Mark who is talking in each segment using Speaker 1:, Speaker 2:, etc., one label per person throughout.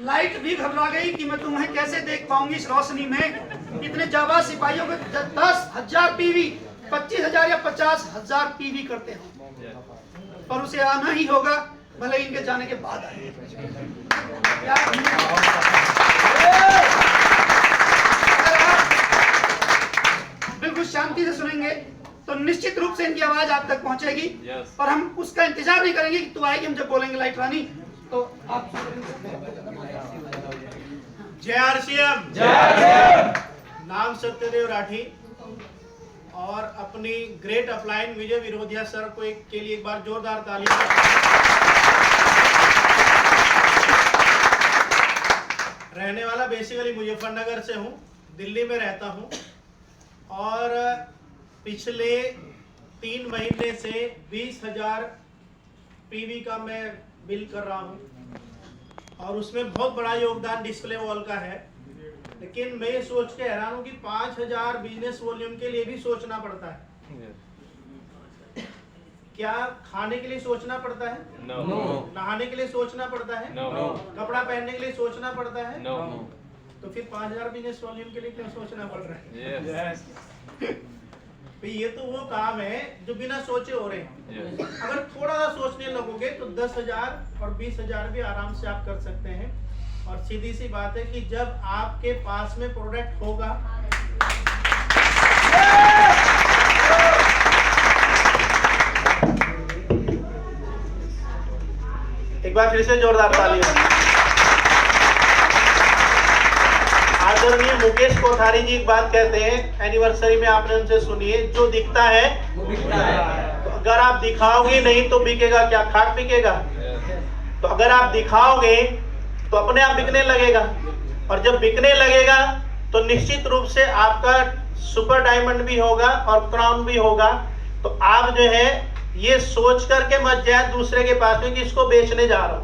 Speaker 1: Light भी घबरा गई कि मैं तुम्हें कैसे देख पाऊंगी इस रोशनी में। इतने जाबाज सिपाहियों के 10,000 पीवी 25,000 या 50,000 पीवी करते हो, पर उसे आना ही होगा, भले इनके जाने के बाद आए। बिल्कुल शांति से सुनेंगे तो निश्चित रूप से इनकी आवाज आप तक पहुंचेगी। और हम उसका इंतजार नहीं करेंगे कि तू आएगी, हम जब बोलेंगे लाइट रानी तो आप।
Speaker 2: जय आरसीएम। नाम सत्यदेव राठी और अपनी ग्रेट अपलाइन विजय विरोधिया सर को के लिए एक बार जोरदार तालियां। रहने वाला बेसिकली मुजफ्फरनगर से हूँ, दिल्ली में रहता हूँ और पिछले 3 महीने से 20,000 पीवी का मैं बिल कर रहा हूँ और उसमें बहुत बड़ा योगदान डिस्प्ले वॉल का है। लेकिन मैं ये सोच के हैरान हूँ कि 5,000 बिजनेस वॉल्यूम के लिए भी सोचना पड़ता है। क्या खाने के लिए सोचना पड़ता है?
Speaker 3: No.
Speaker 2: नहाने के लिए सोचना पड़ता है?
Speaker 3: No.
Speaker 2: कपड़ा पहनने के लिए सोचना पड़ता है?
Speaker 3: No.
Speaker 2: तो फिर 5,000 बिजनेस वॉल्यूम के लिए क्यों सोचना पड़ रहा है?
Speaker 3: Yes.
Speaker 2: तो ये तो वो काम है जो बिना सोचे हो रहे हैं।
Speaker 3: Yes.
Speaker 2: अगर थोड़ा सा सोचने लगोगे तो 10,000 और 20,000 भी आराम से आप कर सकते हैं। और सीधी सी बात है कि जब आपके पास में प्रोडक्ट होगा, एक बार फिर से जोरदार तालियां। आदरणीय मुकेश कोठारी जी एक बात कहते हैं, एनिवर्सरी में आपने उनसे सुनी है, जो दिखता है वो बिकता है। तो अगर आप दिखाओगे नहीं तो बिकेगा क्या? खाक बिकेगा? तो अगर आप दिखाओगे तो अपने आप बिकने लगेगा, और जब बिकने लगेगा तो निश्चित रूप से आपका सुपर डायमंड भी होगा और क्राउन भी होगा। तो आप जो है ये सोच करके मत जाए दूसरे के पास में कि इसको बेचने जा रहा हूं।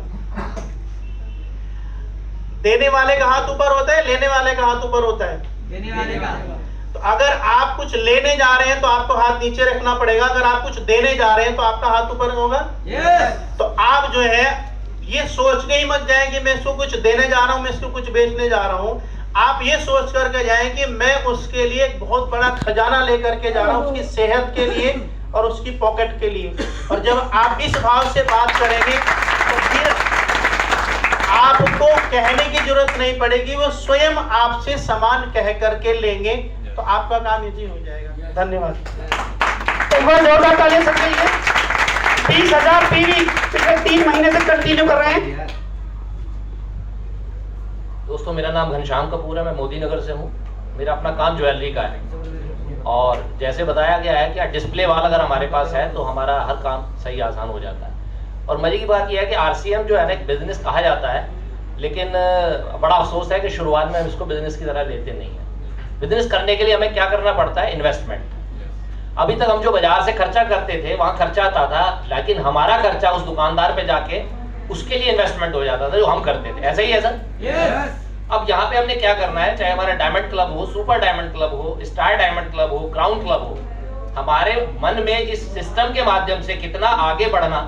Speaker 2: देने वाले का हाथ ऊपर होता है, लेने वाले का हाथ ऊपर होता है।
Speaker 4: देने वाले का।
Speaker 2: तो अगर आप कुछ लेने जा रहे हैं तो आपको हाथ नीचे रखना पड़ेगा, अगर आप कुछ देने जा रहे हैं तो आपका हाथ ऊपर होगा। तो आप जो है ये सोच के ही मत जाए कि मैं इसको कुछ देने जा रहा हूं, मैं इसको कुछ बेचने जा रहा हूं। आप ये सोच करके जाएं कि मैं उसके लिए एक बहुत बड़ा खजाना लेकर के जा रहा हूं, उसकी सेहत के लिए और उसकी पॉकेट के लिए। और जब आप इस भाव से बात करेंगे तो फिर आपको कहने की जरूरत नहीं पड़ेगी, वो स्वयं आपसे सामान कह करके लेंगे। तो आपका काम इजी हो जाएगा। धन्यवाद।
Speaker 1: एक बार जोरदार तालियां सब के लिए। 20,000 पीवी पिछले 3 महीने से कंटिन्यू कर रहे हैं।
Speaker 5: दोस्तों, मेरा नाम घनश्याम कपूर है, मैं मोदी नगर से हूँ। मेरा अपना काम ज्वेलरी का है और जैसे बताया गया है कि डिस्प्ले वाल अगर हमारे पास है तो हमारा हर काम सही आसान हो जाता है। और मजे की बात यह है कि आरसीएम जो है ना एक बिजनेस कहा जाता है, लेकिन बड़ा अफसोस है कि शुरुआत में हम इसको बिजनेस की तरह लेते नहीं हैं। बिजनेस करने के लिए हमें क्या करना पड़ता है? इन्वेस्टमेंट। अभी तक हम जो बाजार से खर्चा करते थे वहाँ खर्चा आता था, लेकिन हमारा खर्चा उस दुकानदार पे जाके उसके लिए इन्वेस्टमेंट हो जाता था जो हम करते थे। ऐसा ही है सर?
Speaker 4: Yes.
Speaker 5: अब यहाँ पे हमने क्या करना है, चाहे हमारा डायमंड क्लब हो, सुपर डायमंड क्लब हो, स्टार डायमंड क्लब हो, क्राउन क्लब हो, हमारे मन में इस सिस्टम के माध्यम से कितना आगे बढ़ना,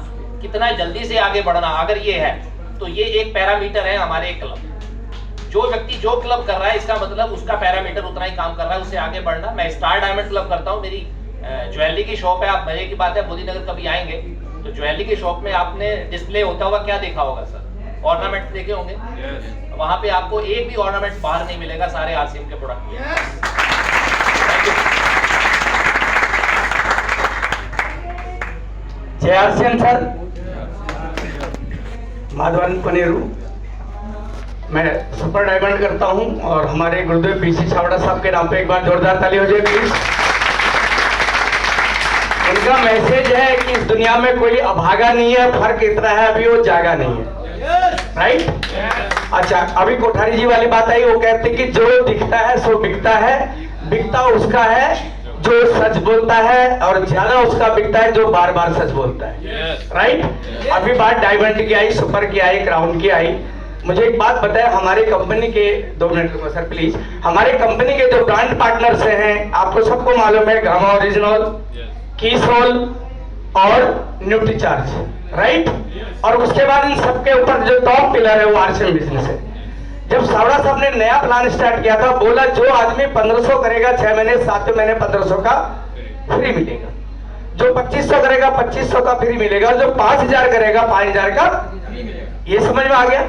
Speaker 5: कितना जल्दी से आगे बढ़ना, अगर ये है तो ये एक पैरामीटर है हमारे क्लब। जो व्यक्ति जो क्लब कर रहा है इसका मतलब उसका पैरामीटर उतना ही काम कर रहा है, उससे आगे बढ़ना। मैं स्टार डायमंड क्लब करता हूँ, मेरी ज्वेलरी की शॉप है। आप मजे की बात है, मोदी नगर कभी आएंगे तो ज्वेलरी की शॉप में आपने डिस्प्ले होता हुआ क्या देखा होगा सर? ऑर्नामेंट देखे होंगे। वहां पे आपको एक भी ऑर्नामेंट बाहर नहीं मिलेगा सारे आरसीएम के प्रोडक्ट में।
Speaker 4: जय आरसीएम सर। माधवन पनेरू, मैं सुपर डायमंड करता हूं और हमारे गुरुदेव पीसी छावड़ा साहब के नाम पे एक बार जोरदार ताली हो जाए प्लीज। इनका मैसेज है कि इस दुनिया में कोई अभागा नहीं है, फर्क इतना है अभी वो जागा नहीं है। राइट? अच्छा, अभी कोठारी जी वाली बात आई, वो कहते कि जो दिखता है सो बिकता है। बिकता उसका है जो सच बोलता है और ज्यादा उसका बिकता है जो बार बार सच बोलता है। राइट? अभी बात डायमंड की आई, सुपर की आई, क्राउन की आई। मुझे एक बात बताए, हमारे कंपनी के 2 मिनट रुको सर प्लीज। हमारे कंपनी के जो ब्रांड पार्टनर्स हैं आपको सबको मालूम है, गामा ओरिजिनल, कीसोल और न्यूट्रीचार्ज। राइट? और उसके बाद इन सबके ऊपर जो टॉप पिलर है वो आरसीएम बिजनेस है। जब सावड़ा साहब ने नया प्लान स्टार्ट किया था, बोला जो आदमी 1500 करेगा 6 महीने, 7वें महीने 1500 का फ्री मिलेगा, जो 2500 करेगा 2500 का फ्री मिलेगा, जो 5000 करेगा 5000 का। ये समझ में आ गया?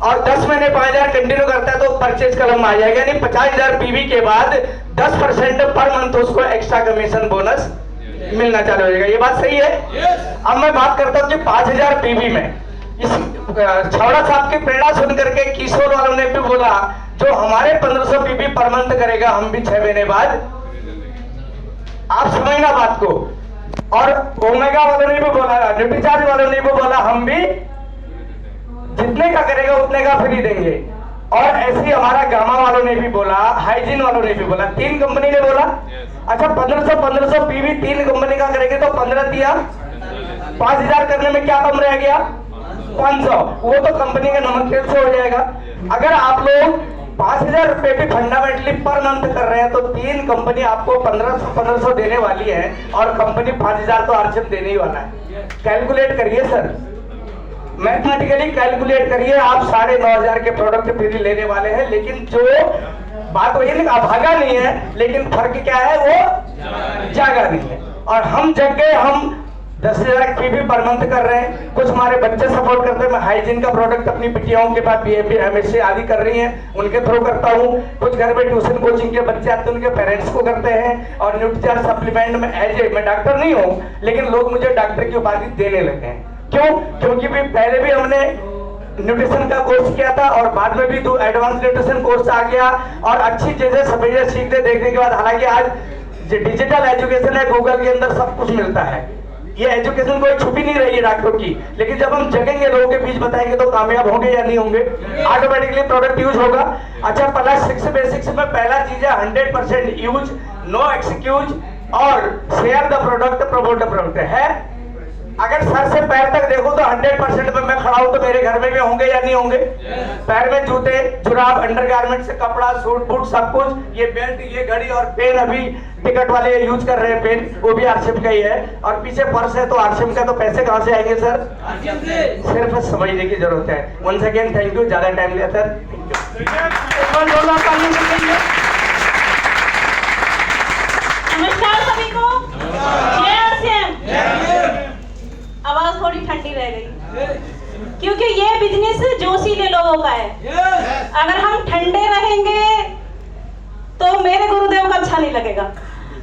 Speaker 4: और 10 महीने 5000 कंटिन्यू करता है तो परचेज कलम आ जाएगा, यानी 50,000 पीवी के बाद 10% पर मंथ उसको एक्स्ट्रा कमीशन बोनस मिलना चालू हो जाएगा। ये बात सही है? अब मैं बात करता हूँ कि 5000 पीवी में इस छावड़ा साहब की प्रेरणा सुन करके किशोर वालों ने भी बोला जो हमारे 1500 पीवी पर मंथ करेगा हम भी 6 महीने बाद। आप समझना बात को। और ओमेगा वालों ने भी बोला, न्यूट्रीचार्ज वालों ने भी बोला हम भी जितने का करेगा उतने का फ्री देंगे। और ऐसे ही हमारा गामा वालों ने भी बोला, हाइजीन वालों ने भी बोला, 3 कंपनी ने बोला। अच्छा 1500 पीवी 3 कंपनी का करेंगे तो 15 दिया, 5000 करने में क्या कम रह गया? 500। वो तो कंपनी के नमक तेल से हो जाएगा। अगर आप लोग 5000 रुपए भी फंडामेंटली पर मंथ कर रहे हैं तो 3 कंपनी आपको 1500 देने वाली है और कंपनी 5000 तो आरक्षण देने ही वाला है। कैलकुलेट करिए सर, मैथमेटिकली कैलकुलेट करिए, आप 9500 के प्रोडक्ट फ्री लेने वाले हैं। लेकिन जो बात वही नहीं, अभागा नहीं है, लेकिन फर्क क्या है? वो जागा नहीं है। और हम जग गए, हम 10,000 पीवी पर मंथ कर रहे हैं। कुछ हमारे बच्चे सपोर्ट करते हैं। मैं हाइजीन का प्रोडक्ट अपनी बिटियाओं के पास बीएमबी एमएससी आदि कर रही हैं, उनके थ्रू करता हूँ। कुछ घर में ट्यूशन कोचिंग के बच्चे आते हैं, उनके पेरेंट्स को करते हैं। और न्यूट्रीचार्ज सप्लीमेंट में मैं डॉक्टर नहीं हूँ, लेकिन लोग मुझे डॉक्टर की उपाधि देने लगे हैं। क्यों? क्योंकि पहले भी हमने न्यूट्रिशन का कोर्स किया था और बाद में भी 2 एडवांस न्यूट्रिशन कोर्स आ गया और अच्छी चीजें समझने सीखने देखने के बाद, हालांकि आज डिजिटल एजुकेशन है, गूगल के अंदर सब कुछ मिलता है, ये एजुकेशन कोई छुपी नहीं रही है डॉक्टरों की। लेकिन जब हम जगेंगे, लोगों के बीच बताएंगे तो कामयाब होंगे या नहीं होंगे? ऑटोमेटिकली प्रोडक्ट यूज होगा। अच्छा +6 बेसिक्स में पहला चीज है 100% यूज, नो एक्सक्यूज और share the product, promote the product है। अगर सर से पैर तक देखो तो 100% में मैं खड़ा हूं तो मेरे घर में भी होंगे या नहीं होंगे? पैर में जूते, जुराब, अंडरगारमेंट से कपड़ा, सूट बूट सब कुछ, ये बेल्ट, ये घड़ी और पेन, अभी टिकट वाले यूज कर रहे हैं पेन, वो भी आरसीएम का ही है। और पीछे पर्स है तो आरसीएम का, तो पैसे कहां से आएंगे सर? सिर्फ समझने की जरूरत है। वंस अगेन थैंक यू, ज्यादा टाइम लिया सर।
Speaker 3: नमस्कार सभी को। जय आरसीएम। आवाज थोड़ी ठंडी रह गई क्योंकि ये बिजनेस जोशीले लोगों का है। अगर हम ठंडे रहेंगे तो मेरे गुरुदेव को अच्छा नहीं लगेगा,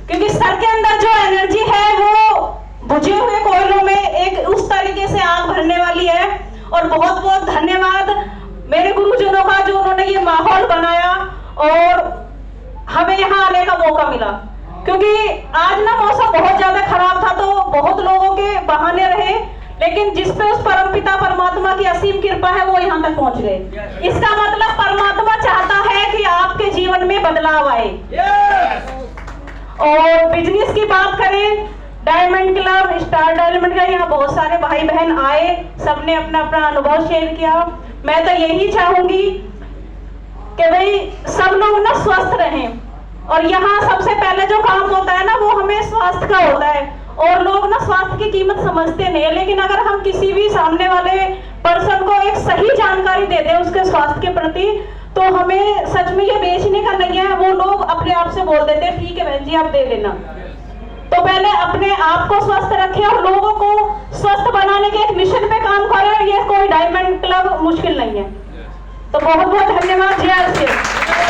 Speaker 3: क्योंकि सर के अंदर जो एनर्जी है वो बुझे हुए कोयलों में एक उस तरीके से आग भरने वाली है। और बहुत बहुत धन्यवाद मेरे गुरुजनों का, जो उन्होंने ये माहौल बनाया और हमें यहाँ आने का मौका मिला। क्योंकि आज ना मौसम बहुत ज्यादा खराब था तो बहुत लोगों के बहाने रहे, लेकिन जिस पे उस परमपिता परमात्मा की असीम कृपा है वो यहाँ तक पहुँच गए। इसका मतलब परमात्मा चाहता है कि आपके जीवन में बदलाव आए। और बिजनेस की बात करें, डायमंड क्लब, स्टार डायमंड का, यहाँ बहुत सारे भाई बहन आए, सबने अपना अपना अनुभव शेयर किया। मैं तो यही चाहूंगी कि भाई सब लोग ना स्वस्थ रहें। और यहाँ सबसे पहले जो काम होता है ना वो हमें स्वास्थ्य का होता है, और लोग ना स्वास्थ्य की कीमत समझते नहीं है। लेकिन अगर हम किसी भी सामने वाले पर्सन को एक सही जानकारी दे दें उसके स्वास्थ्य के प्रति, तो हमें सच में ये बेचने का नहीं है। वो लोग अपने आप से बोल देते हैं ठीक है बहन जी आप दे देना। तो पहले अपने आप को स्वस्थ रखें और लोगों को स्वस्थ बनाने के एक मिशन पे काम करें। ये कोई डायमंड क्लब मुश्किल नहीं है। तो बहुत बहुत धन्यवाद। जय आरसीएम।